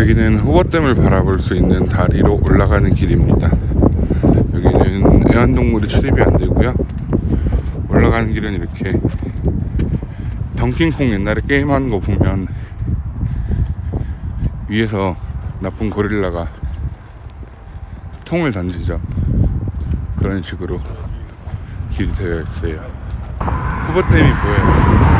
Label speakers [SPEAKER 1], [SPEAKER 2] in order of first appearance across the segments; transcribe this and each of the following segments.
[SPEAKER 1] 여기는 후버댐을 바라볼 수 있는 다리로 올라가는 길입니다. 여기는 애완동물이 출입이 안 되고요. 올라가는 길은 이렇게 덩킹콩 옛날에 게임하는 거 보면 위에서 나쁜 고릴라가 통을 던지죠. 그런 식으로 길이 되어 있어요. 후버댐이 보여요.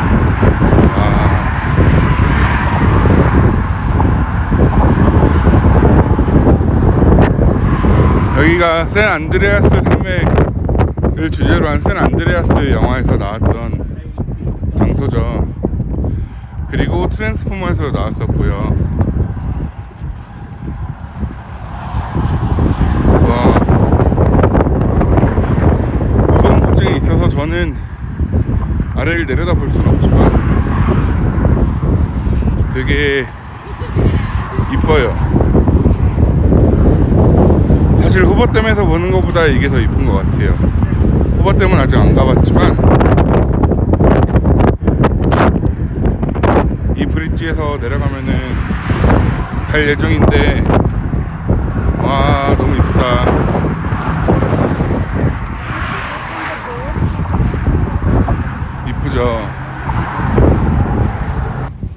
[SPEAKER 1] 여기가 샌안드레아스 산맥을 주제로 한 샌안드레아스 영화에서 나왔던 장소죠. 그리고 트랜스포머에서 나왔었고요. 고소공포증이 있어서 저는 아래를 내려다 볼 수는 없지만 되게 이뻐요. 사실 후버댐에서 보는 것보다 이게 더 이쁜 것 같아요. 후버댐은 아직 안 가봤지만 이 브릿지에서 내려가면은 갈 예정인데, 와, 너무 이쁘다. 이쁘죠.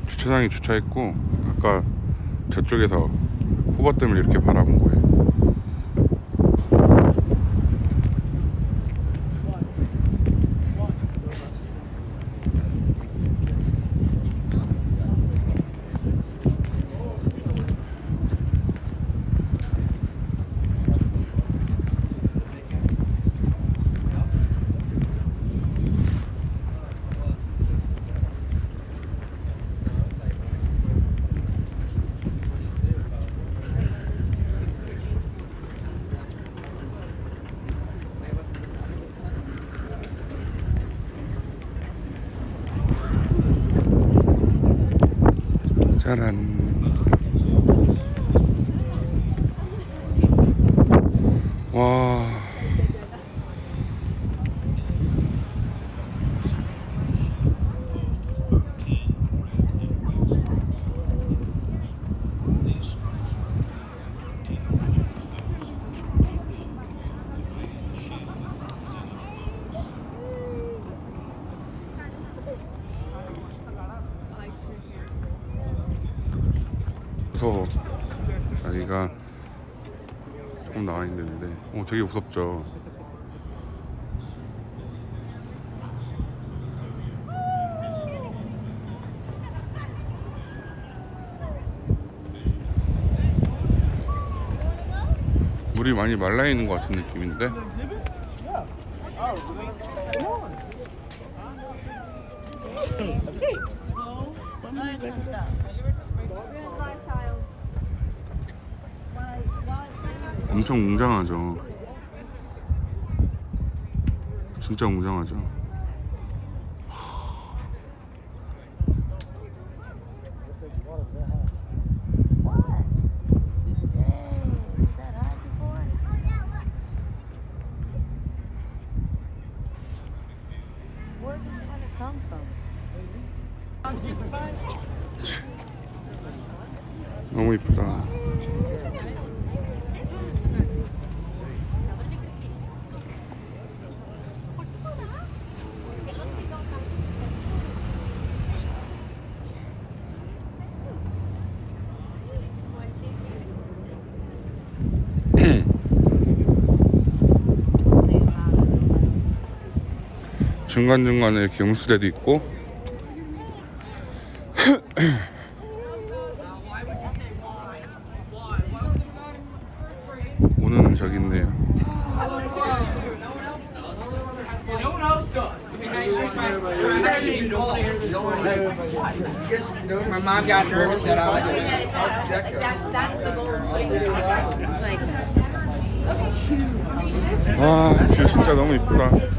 [SPEAKER 1] 주차장에 주차했고 아까 저쪽에서 후버댐을 이렇게 바라본 거예요. 짜란. 와. 무서워. 여기가 조금 나와 있는데, 되게 무섭죠. 물이 많이 말라 있는 것 같은 느낌인데. 엄청 웅장하죠. 진짜 웅장하죠. 너무 이쁘다. 중간중간에 이렇게 음수대도 있고 오늘은 저기 있네요.
[SPEAKER 2] My mom got nervous that I was
[SPEAKER 3] That's the goal. It's like
[SPEAKER 1] 와, 뷰 진짜 너무 이쁘다.